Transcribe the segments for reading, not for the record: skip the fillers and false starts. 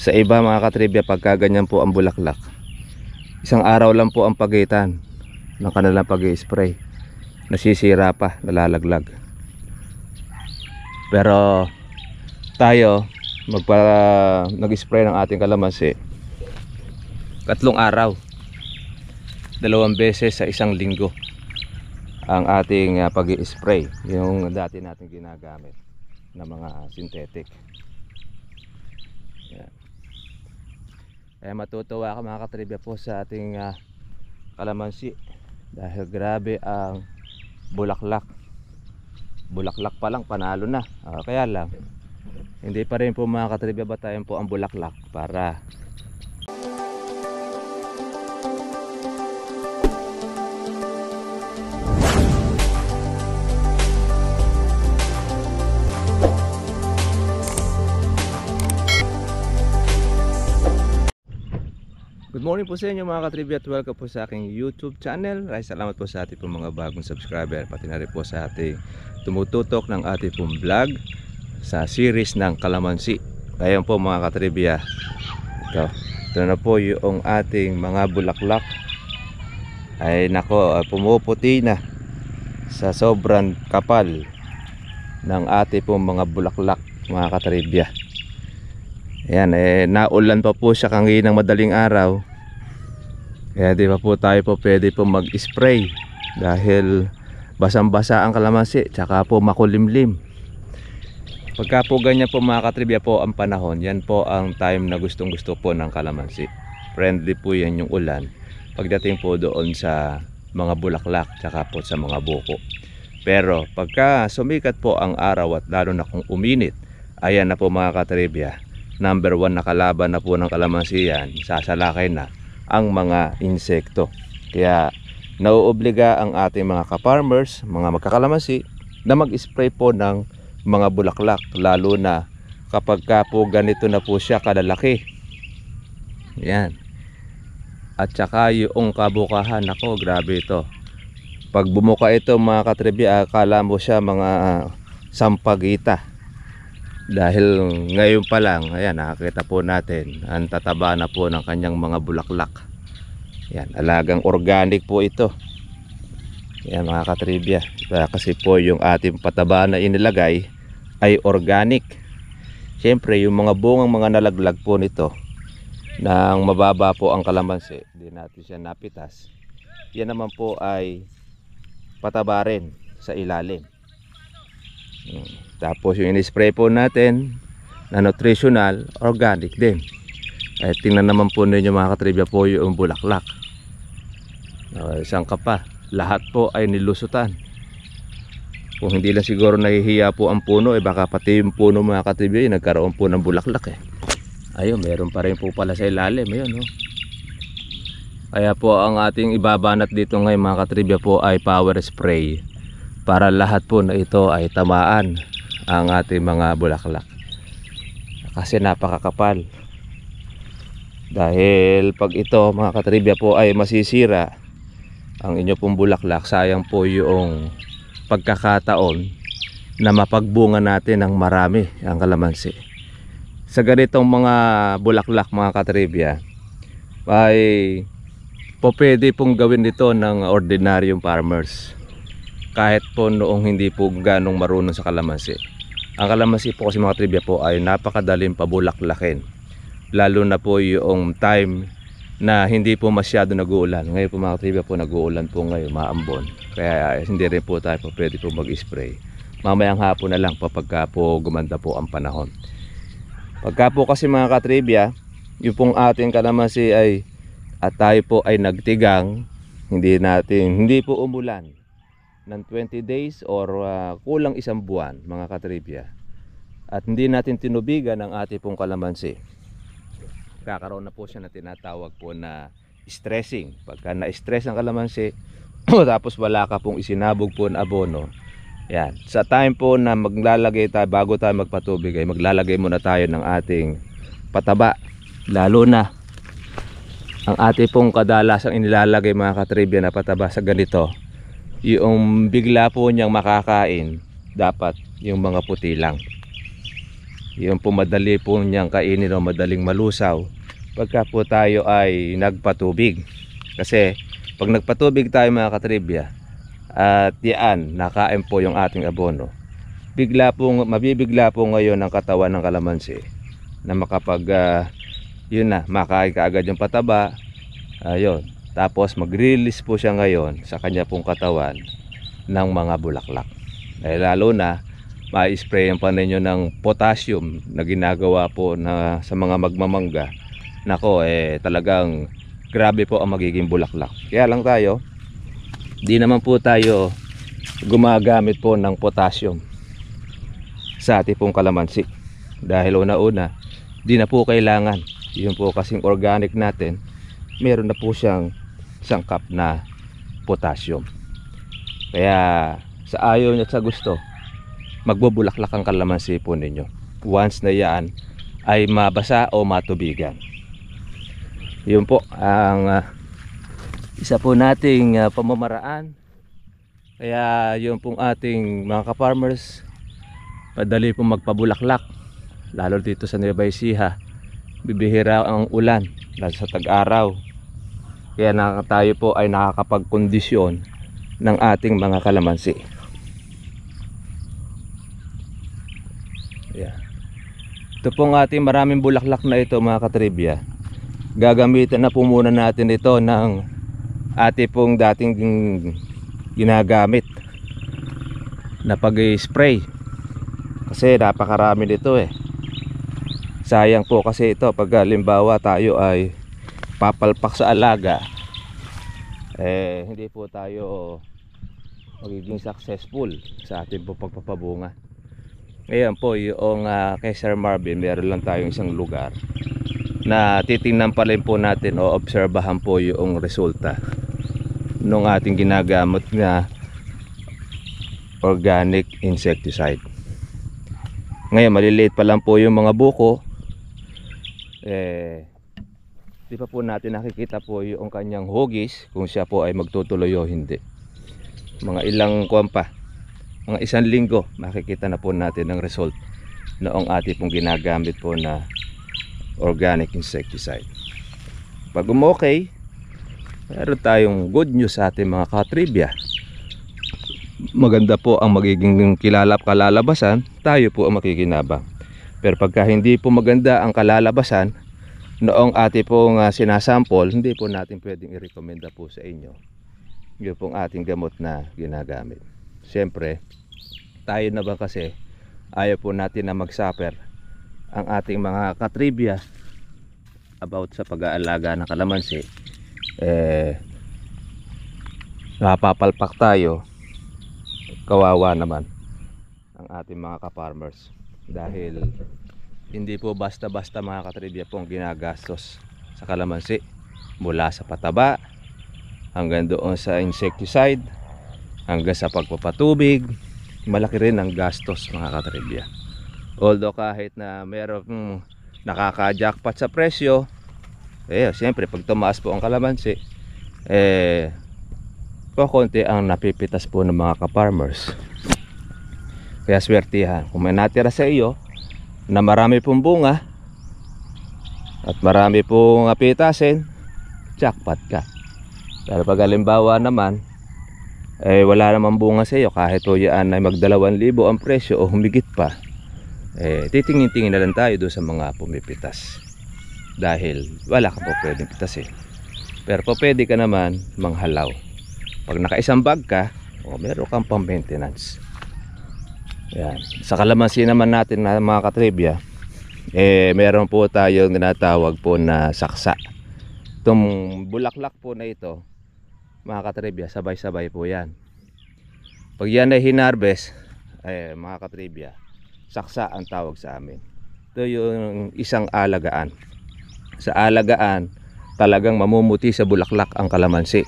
Sa iba mga katribya, pagka ganyan po ang bulaklak, isang araw lang po ang pagitan ng kanilang pag-i-spray, nasisira pa, nalalaglag. Pero tayo nag-spray ng ating kalamansi 3 araw, 2 beses sa isang linggo ang ating pag-i-spray, yung dati natin ginagamit na mga synthetic. Yan. Kaya matutuwa ka mga katribya po sa ating kalamansi dahil grabe ang bulaklak. Bulaklak pa lang panalo na. Kaya lang hindi pa rin po mga katribya batayan po ang bulaklak para good morning po sa inyo mga katribya at welcome po sa aking YouTube channel. Maraming salamat po sa ating pong mga bagong subscriber, pati na rin po sa ating tumututok ng ating pong vlog sa series ng kalamansi. Ngayon po mga katribya, ito na po yung ating mga bulaklak. Ay nako, pumuputi na sa sobrang kapal ng ating pong mga bulaklak mga katribya. Ayan, naulan pa po siya kanginang madaling araw. Kaya di pa po tayo po pwede po mag-spray dahil basang-basa ang kalamansi, tsaka po makulimlim. Pagka po ganyan po mga katribya po ang panahon, yan po ang time na gustong gusto po ng kalamansi. Friendly po yan yung ulan pagdating po doon sa mga bulaklak, tsaka po sa mga buko. Pero pagka sumikat po ang araw at lalo na kung uminit, ayan na po mga katribya, number 1 na kalaban na po ng kalamansi yan, sasalakay na ang mga insekto. Kaya nauobliga ang ating mga ka-farmers, mga magkakalamansi na mag-spray po ng mga bulaklak, lalo na kapag ka po ganito na po siya kalalaki. Yan. At saka yung kabukahan, ako grabe ito. Pag bumuka ito mga katribya, akala mo siya mga sampagita. Dahil ngayon pa lang, ayan, nakakita po natin ang tataba na po ng kanyang mga bulaklak. Yan, alagang organic po ito. Yan mga katribya, kasi po yung ating pataba na inilagay ay organic. Siyempre yung mga bungang mga nalaglag po nito nang mababa po ang kalamansi, hindi natin siya napitas, yan naman po ay pataba rin sa ilalim. Tapos yung in-spray po natin na nutritional, organic din. Tingnan naman po ninyo mga katribya po yung bulaklak. Isang kapa, lahat po ay nilusutan. Kung hindi lang siguro nahihiya po ang puno, baka pati yung puno mga katribya nagkaroon po ng bulaklak. Ayun, meron pa rin po pala sa ilalim. Ayun, Kaya po ang ating ibabanat dito ngayon mga katribya po ay power spray, para lahat po na ito ay tamaan ang ating mga bulaklak, kasi napakakapal. Dahil pag ito mga katribya po ay masisira ang inyo pong bulaklak, sayang po yung pagkakataon na mapagbunga natin ng marami ang kalamansi. Sa ganitong mga bulaklak mga katribya ay po pwede pong gawin dito ng ordinaryong farmers, kahit po noong hindi po ganong marunong sa kalamansi. Ang kalamansi po kasi mga trivia po ay napakadaling pabulaklakin, lalo na po yung time na hindi po masyado nag-uulan. Ngayon po mga trivia po nag-uulan po ngayon, maambon, kaya hindi rin po tayo po pwede po mag-spray. Mamayang hapon na lang pagka po gumanda po ang panahon. Pagka po kasi mga katribya, yung pong ating kalamansi ay at tayo po ay nagtigang, hindi po umulan ng 20 days or kulang 1 buwan mga katribya, at hindi natin tinubigan ang ating pong kalamansi, kakaroon na po siya na tinatawag po na stressing. Pagka na-stress ang kalamansi tapos wala ka pong isinabog po na abono, yan, sa time po na maglalagay tayo, bago tayo magpatubig, ay maglalagay muna tayo ng ating pataba. Lalo na ang ating pong kadalasang inilalagay mga katribya na pataba sa ganito, yung bigla po niyang makakain, dapat yung mga puti lang. Yung po madali po niyang kainin o madaling malusaw pagka po tayo ay nagpatubig. Kasi pag nagpatubig tayo mga katribya at yan, nakain po yung ating abono, mabibigla po ngayon ang katawan ng kalamansi na yun na, makain kaagad yung pataba. Ayun, tapos mag-release po siya ngayon sa kanya pong katawan ng mga bulaklak. Lalo na ma-sprayan pa ninyo ng potassium na ginagawa po na sa mga magmamangga. Nako, talagang grabe po ang magiging bulaklak. Kaya lang tayo, di naman po tayo gumagamit po ng potassium sa ating pong kalamansi. Dahil una-una, di na po kailangan. Yun po kasing organic natin, meron na po siyang sangkap na potassium. Kaya sa ayaw niya at sa gusto, magbubulaklak ang kalamansi po ninyo once na yan ay mabasa o matubigan. Yun po ang isa po nating pamamaraan. Kaya yun pong ating mga ka-farmers, padali pong magpabulaklak, lalo dito sa Nueva Ecija. Bibihira ang ulan lalo sa tag-araw, kaya tayo po ay nakakapagkondisyon ng ating mga kalamansi. Ito pong ating maraming bulaklak na ito mga katribya, gagamitin na po muna natin ito ng ating pong dating ginagamit na pag-spray, kasi napakarami nito sayang po kasi ito pag halimbawa tayo ay papalpak sa alaga, hindi po tayo magiging successful sa ating po pagpapabunga. Ngayon po yung kay Sir Marvin, meron lang tayong isang lugar na titingnan pa rin po natin o obserbahan po yung resulta nung ating ginagamit na organic insecticide. Ngayon maliliit pa lang po yung mga buko, di pa po natin nakikita po yung kanyang hugis kung siya po ay magtutuloy o hindi. Mga ilang mga isang linggo makikita na po natin ang result noong ating pong ginagamit po na organic insecticide. Pag umokay, meron tayong good news sa ating mga katribya. Maganda po ang magiging kalalabasan, tayo po ang makikinabang. Pero pagka hindi po maganda ang kalalabasan noong ating pong sinasample, hindi po natin pwedeng i-recommenda po sa inyo yun pong ating gamot na ginagamit. Siyempre, tayo na ba kasi ayaw po natin na mag-suffer ang ating mga katribya about sa pag-aalaga ng kalamansi. Napapalpak tayo, kawawa naman ang ating mga ka-farmers, dahil hindi po basta-basta mga katribya pong ginagastos sa kalamansi, mula sa pataba hanggang doon sa insecticide hanggang sa pagpapatubig. Malaki rin ang gastos mga katribya. Although kahit na merong nakaka-jackpot sa presyo, siyempre pag tumaas po ang kalamansi, konti ang napipitas po ng mga ka-farmers. Kaya swertihan, kung may natira sa iyo na marami pong bunga at marami pong pitasin, jackpot ka. Pero pag halimbawa naman wala namang bunga sa iyo, kahit po yan ay mag-2,000 ang presyo o humigit pa, titingin-tingin na lang tayo doon sa mga pumipitas, dahil wala ka po pwedeng pitasin. Pero po pwede ka naman manghalaw. Pag nakaisang bag ka, meron kang pang maintenance. Yan. Sa kalamansi naman natin na mga katribya, meron po tayong tinatawag po na saksa. Itong bulaklak po na ito mga katribya, sabay-sabay po yan. Pag yan ay hinarvest, mga katribya, saksa ang tawag sa amin. Ito yung isang alagaan. Sa alagaan, talagang mamumuti sa bulaklak ang kalamansi.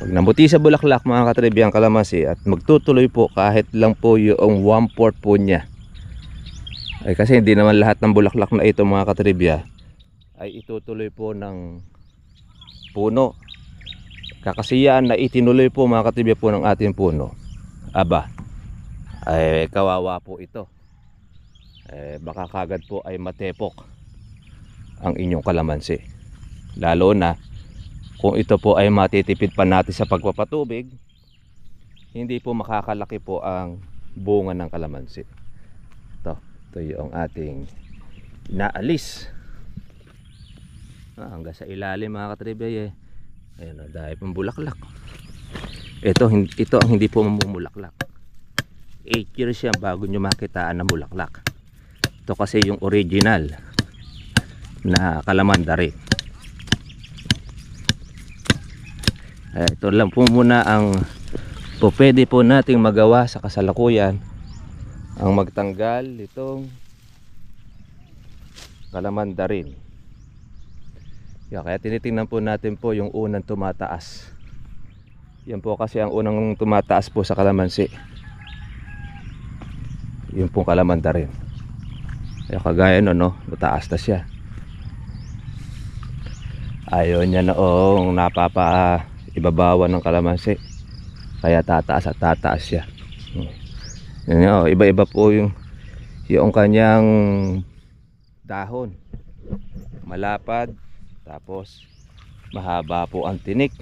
Pag namuti sa bulaklak mga katribya ang kalamansi at magtutuloy po kahit lang po yung 1/4 po niya, kasi hindi naman lahat ng bulaklak na ito mga katribya ay itutuloy po ng puno. Kakasiyan na itinuloy po mga katribya po ng ating puno, aba, ay kawawa po ito. baka kagad po ay matepok ang inyong kalamansi. Lalo na kung ito po ay matitipid pa natin sa pagpapatubig, hindi po makakalaki po ang bunga ng kalamansi. Ito yung ating inaalis. Hanggang sa ilalim mga katribya ayun, dahil pong bulaklak. Ito ang hindi po mamumulaklak. 8 years yan bago nyo makitaan ng bulaklak. Ito kasi yung original na kalamandari. Ito lang po muna ang pwede po nating magawa sa kasalukuyan, ang magtanggal itong kalamandarin. Kaya tinitingnan po natin po yung unang tumataas. Yan po kasi ang unang tumataas po sa kalamansi, yung pong kalamandarin. Kagaya no, mataas na siya. Ayaw niya noong ibabawan ng kalamansi, kaya tataas at tataas siya. Iba-iba po yung kanyang dahon. Malapad, tapos mahaba po ang tinik.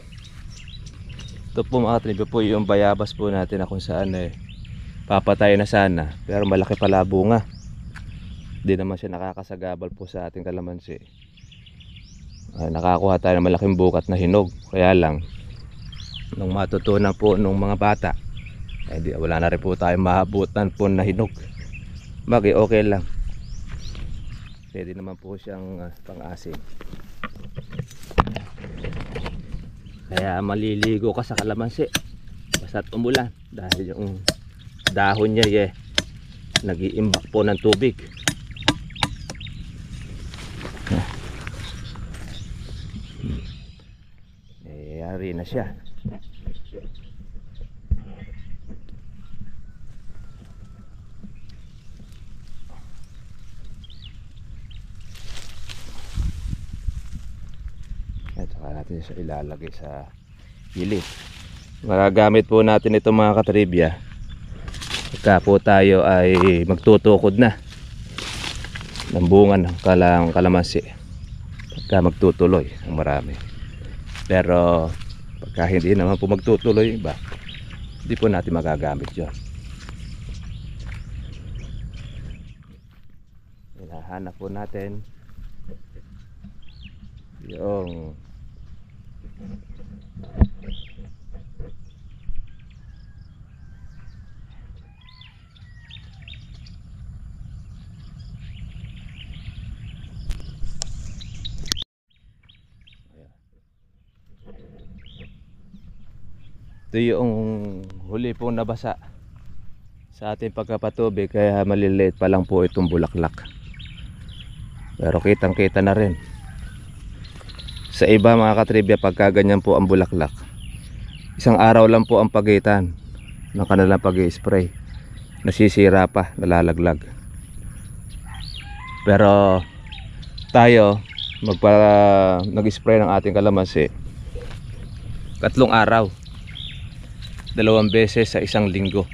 Ito po mga katribya po yung bayabas po natin na kung saan papatay na sana, pero malaki pala bunga. Hindi naman siya nakakasagabal po sa ating kalamansi. Nakakuha tayo ng malaking bukat na hinog. Kaya lang nung matutunan po nung mga bata, wala na rin po tayo mahabutan po na hinog. Okay lang, pwede naman po siyang pang-asim. Kaya maliligo ka sa kalamansi basta't umulan, dahil yung dahon niya nag-iimbak po ng tubig. Yari na siya. Saka natin siya ilalagay sa gilid. Magagamit po natin ito mga katribya pagka po tayo ay magtutukod na ng bunga ng kalamansi, pagka magtutuloy ang marami. Pero pagka hindi naman po magtutuloy ba, hindi po natin magagamit yun. Hinahanap po natin yung yung huli pong nabasa sa ating pagkapatubig, kaya maliliit pa lang po itong bulaklak. Pero kitang kita na rin sa iba mga katribya, pagka ganyan po ang bulaklak, isang araw lang po ang pagitan ng kanilang pag-i-spray, nasisira pa, nalalaglag. Pero tayo nag-spray ng ating kalamansi 3 araw, 2 beses sa isang linggo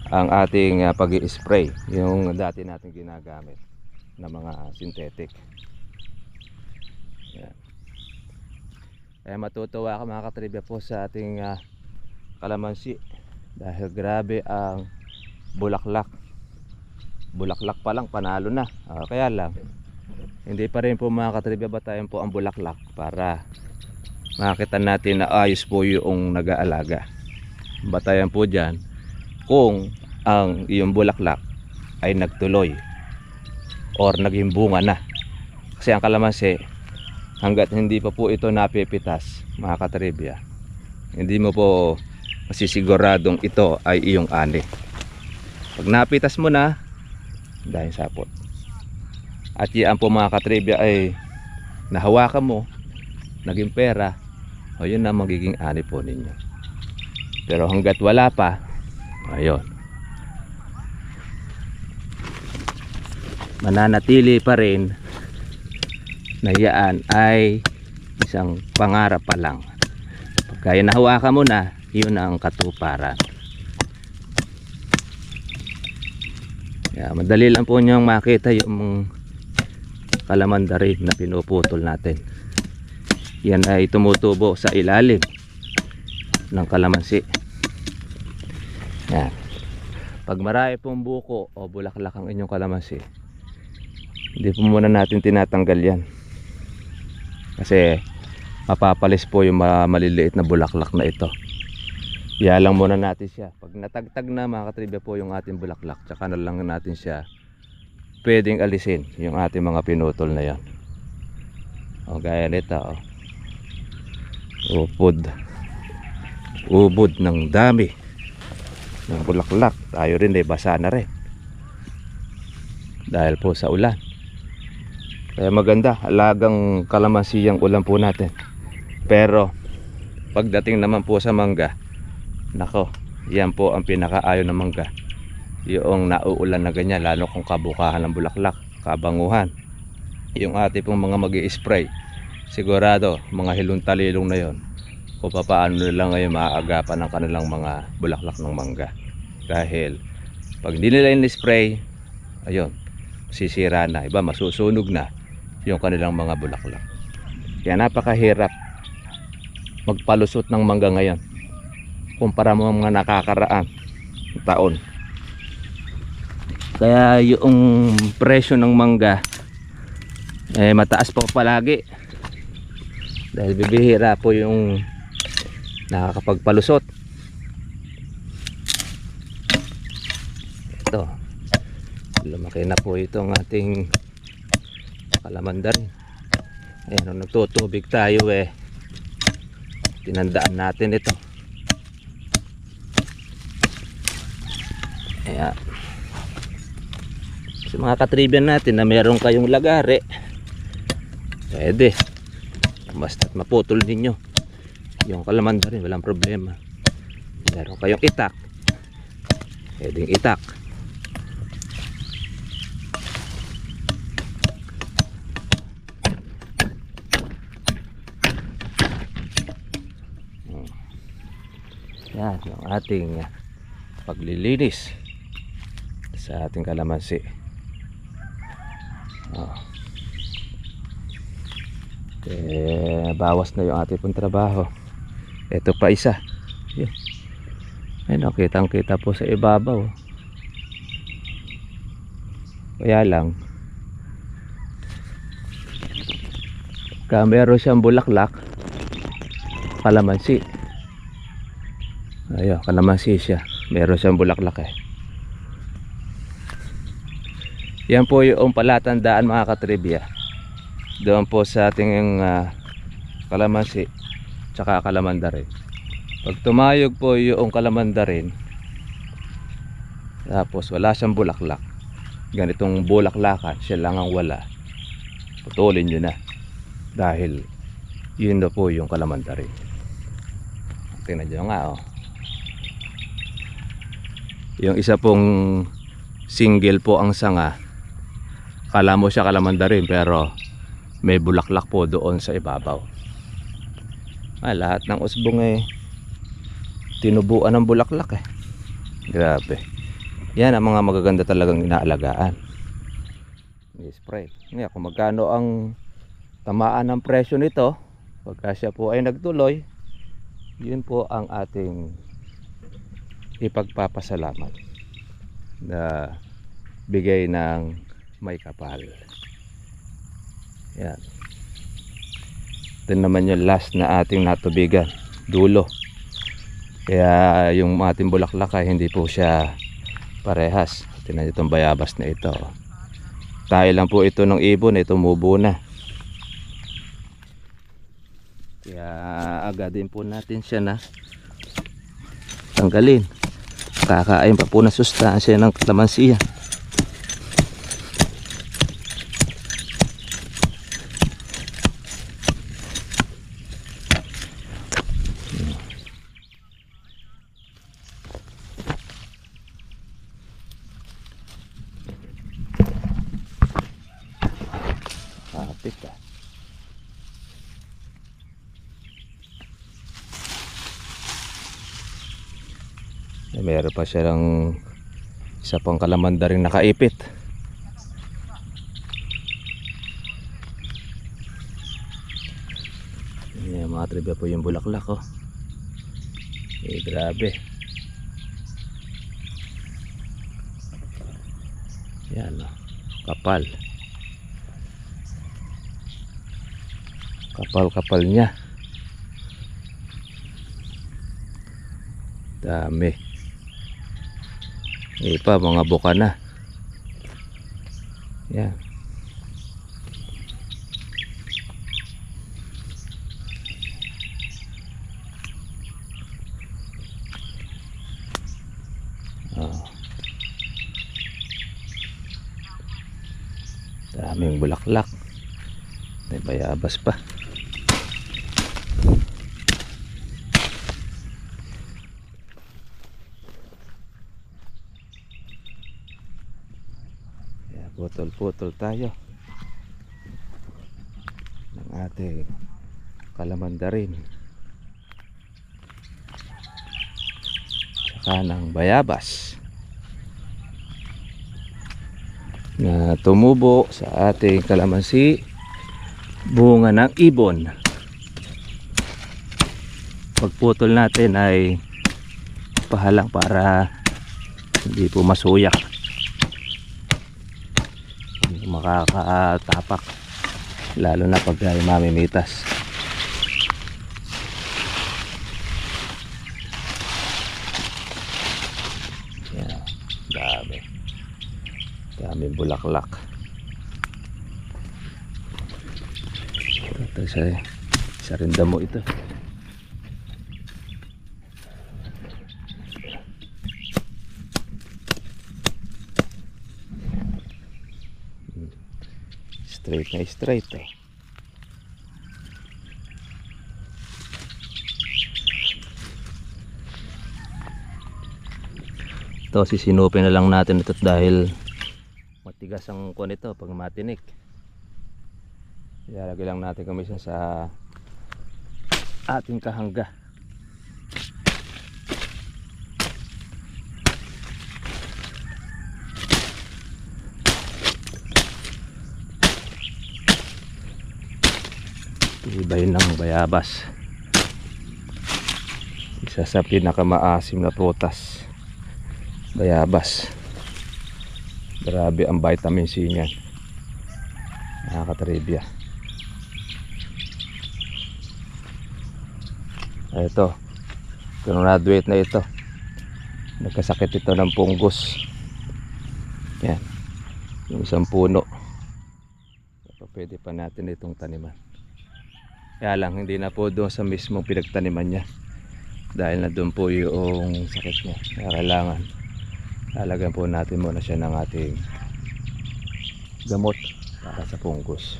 ang ating pag-i-spray, yung dati natin ginagamit na mga synthetic. Yan. Kaya matutuwa ka mga katribya po sa ating kalamansi, dahil grabe ang bulaklak. Bulaklak pa lang panalo na. Kaya lang hindi pa rin po mga katribya batayan po ang bulaklak para makita natin na ayos po yung nag-aalaga. Batayan po dyan kung ang iyong bulaklak ay nagtuloy or naging bunga na. Kasi ang kalamansi, hanggat hindi pa po ito napipitas mga katribya, hindi mo po masisiguradong ito ay iyong ani. Pag napitas mo na, dahil sapot, at yan po mga katribya ay nahawakan mo, naging pera, o yun na magiging ani po ninyo. Pero hanggat wala pa, ayun, mananatili pa rin na yan ay isang pangarap pa lang. Kaya nahawakan mo na, yun ang katuparan. Kaya madali lang po niyang makita yung kalamandari na pinuputol natin. Yan ay tumutubo sa ilalim ng kalamansi. Yan. Pag marami pong buko o bulaklak ang inyong kalamansi, hindi po muna natin tinatanggal yan, kasi mapapalis po yung maliliit na bulaklak na ito. Iyalang muna natin siya. Pag natagtag na mga katribya po yung ating bulaklak, tsaka na lang natin siya pwedeng alisin yung ating mga pinutol na yan. O gaya nito, ubod ng dami ng bulaklak. Tayo rin ay basa na rin dahil po sa ulan. Kaya maganda, alagang kalamansi yung ulan po natin. Pero pagdating naman po sa mangga, nako, yan po ang pinakaayon ng mangga, yung nauulan na ganyan, lalo kung kabukahan ng bulaklak, kabanguhan. Yung ating pong mga mag-i-spray, sigurado mga hilong-talilong na yon kung paano nila ngayon maaagapan ng kanilang mga bulaklak ng mangga. Dahil pag hindi nila in-spray, ayun, sisira na, iba masusunog na yung kanilang mga bulaklak. Kaya napakahirap magpalusot ng mangga ngayon kumpara mo mga nakakaraan taon. Kaya yung presyo ng mangga mataas po palagi, dahil bibihira po yung nakakapagpalusot. Ito, lumaki na po itong ating kalamandari. Ayan, nung nagtutubig tayo tinandaan natin ito. Ayan, sa mga katribian natin na meron kayong lagare, pwede basta't maputol ninyo yung kalamandari, walang problema. Meron kayong itak, pwedeng itak. Yan yung ating paglilinis sa ating kalamansi. Bawas na yung ating pong trabaho. Ito pa isa. Ayun, kitang kita po sa ibabaw. Kaya lang, kaya meron siyang bulaklak, kalamansi. Ayun, kalamansi siya, meron siyang bulaklak Yan po yung palatandaan mga katribya doon po sa ating kalamansi tsaka kalamandarin. Pag tumayog po yung kalamandarin tapos wala siyang bulaklak, ganitong bulaklakan, siya lang ang wala, putulin nyo na, dahil yun na po yung kalamandarin. Tingnan nyo nga yung isa pong single po ang sanga, kala mo siya kalamandarin pero may bulaklak po doon sa ibabaw. Lahat ng usbong tinubuan ng bulaklak grabe. Yan ang mga magaganda talagang inaalagaan. I-spray. Ngayon, kung magkano ang tamaan ng presyo nito pagka siya po ay nagtuloy, yun po ang ating ipagpapasalamat na bigay ng may kapal. Yan. Ito naman yung last na ating natubigan, dulo. Kaya yung ating bulaklak ay hindi po siya parehas. Tingnan nyo itong bayabas na ito. Tayo lang po ito ng ibon, tumubo na. Kaya agadin po natin siya na tanggalin. Kakain pa po na sustansya ng kalamansiya. Meron pa siya ng isa pang kalamanda rin nakaipit. Yan mga trivia po yung bulaklak oh. Grabe. Yan oh. Kapal. Kapal niya. Dami. Pa mga buka na. Yan. Daming bulaklak. May bayabas pa. Putol-putol tayo ng ating kalamanda rin, saka ng bayabas na tumubo sa ating kalamansi, bunga ng ibon. Pagputol natin ay pahalang para hindi po masuyak, makakatapak, lalo na pag ay mamimitas. Yan, daming bulaklak. Ito isa rin damo ito. Straight na straight eh. Ito sisinupin na lang natin ito dahil matigas ang kuwan ito pag matinik. Ilalagay lang natin kamisa sa ating kahangga. Ibay ng bayabas, isa sa pinakamaasim na prutas, bayabas. Grabe ang vitamin C niyan, nakakatribya. Ito, graduate na ito, nagkasakit ito ng punggos. Yan, yung isang puno, pwede pa natin itong taniman. Kaya lang hindi na po doon sa mismong pinagtaniman niya, dahil na doon po yung sakit niya. Kaya kailangan lalagyan po natin muna siya ng ating gamot para sa punggos.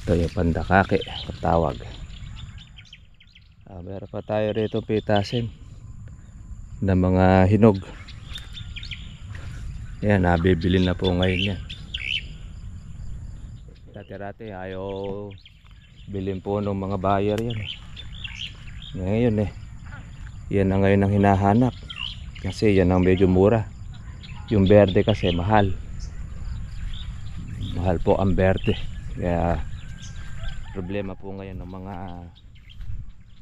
Ito yung pandakake katawag. Meron pa tayo rito pitasin ng mga hinog. Yan, nabibili na po ngayon yan. Dati-dati ayaw bilhin po ng mga buyer yan. Ngayon yan na ngayon ang hinahanap, kasi yan ang medyo mura. Yung berde kasi mahal. Mahal po ang berde. Kaya problema po ngayon ng mga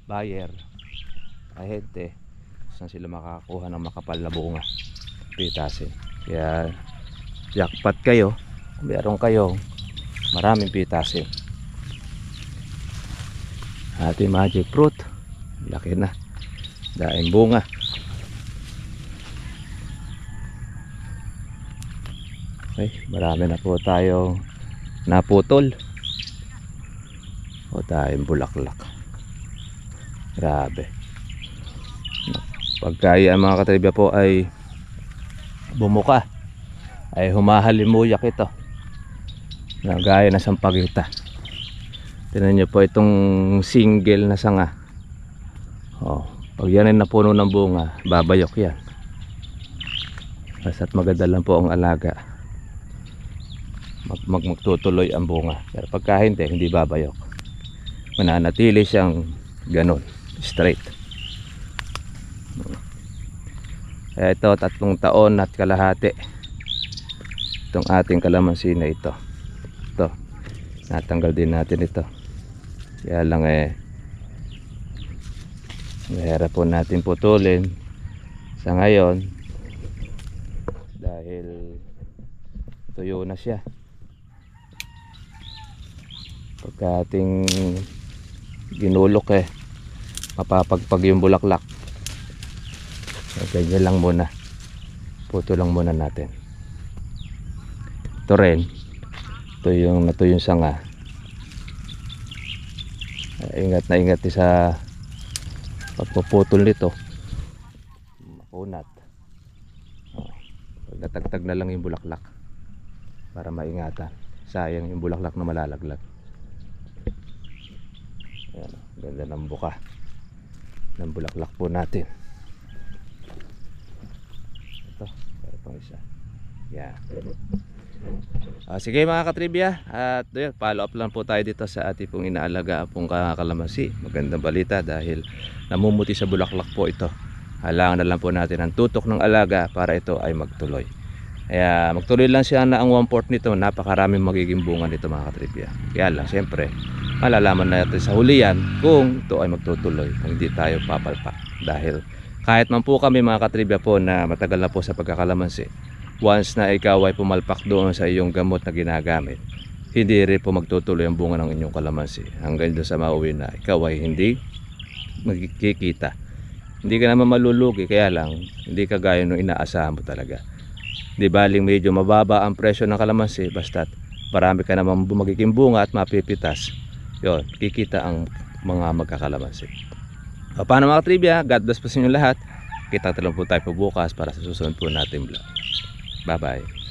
buyer, ahente, saan sila makakakuha ng makapal na bunga, pitasin. Kaya jackpot kayo kung meron kayong maraming pitasin. Ating magic fruit, laki na, daing bunga. Okay, marami na po tayong naputol o daing bulaklak. Grabe. Pagka yan mga katribya po ay bumuka, ay humahalimuyak ito na gaya na sampagita. Tingnan nyo po itong single na sanga. Pag yan ay napuno ng bunga, babayok yan. Basta't maganda lang po ang alaga. magtutuloy ang bunga. Pero pagka hindi babayok. Mananatili siyang ganun, straight. Kaya ito, 3 taon at kalahati itong ating kalamansi na ito. Ito, natanggal din natin ito. Kaya lang mahirap po natin putulin sa ngayon dahil tuyo na siya. Pagka ating ginulok mapapagpag yung bulaklak. Ganyan lang muna, puto lang muna natin. Ito rin, ito yung sanga. Ingat na ingat sa pagpuputol nito, makunat. Pag natagtag na lang yung bulaklak para maingatan, sayang yung bulaklak na malalaglag. Ayan, ganda ng buka ng bulaklak po natin. Ito, pero pang isa. Yeah. Sige mga katribya, at follow up lang po tayo dito sa ating pong inaalaga pong kalamansi. Magandang balita dahil namumuti sa bulaklak po ito. Halangan na lang po natin ang tutok ng alaga para ito ay magtuloy. Kaya magtuloy lang siya na ang 1/4 nito, napakaraming magiging bunga nito mga katribya. Kaya lang siyempre malalaman natin sa huli yan kung ito ay magtutuloy, kung hindi tayo papalpak. Dahil kahit man po kami mga katribya po na matagal na po sa pagkakalamansi, once na ikaw ay pumalpak doon sa iyong gamot na ginagamit, hindi rin po magtutuloy ang bunga ng inyong kalamansi hanggang doon sa mauwi na ikaw ay hindi magkikita. Hindi ka naman malulugi, kaya lang hindi ka gaya nung inaasahan mo talaga. Di baling medyo mababa ang presyo ng kalamansi, basta't marami ka naman magiging bunga at mapipitas, yon, kikita ang mga magkakalamansi. Paano mga trivia, God bless po sa inyo lahat. Kita lang po tayo po bukas para sa susunod po natin vlog. Bye bye.